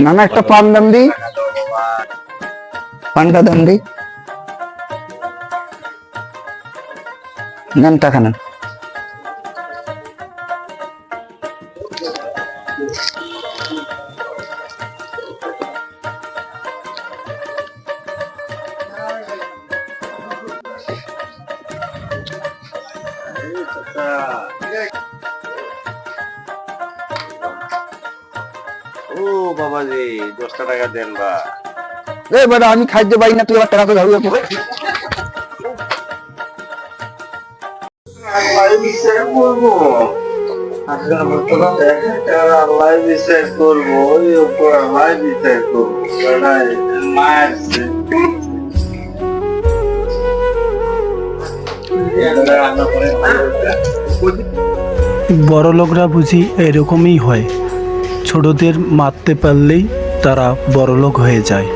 নানা একটা পান দাম দি, পানটা দাম দি, নেন টাকা নেন। ও বাবাজি 10টা টাকা দেন বা। বেটা আমি খাইতে পারি না, তুই আবার টাকা তো যাবি। আল্লাহ বিচার করবো, আল্লাহ বিচার করবো, ওই উপর আল্লাহ বিচার করবো। মারছে বড়লোকরা বুঝি এরকমই হয়, ছোটদের মারতে পারলেই তারা বড়লোক হয়ে যায়।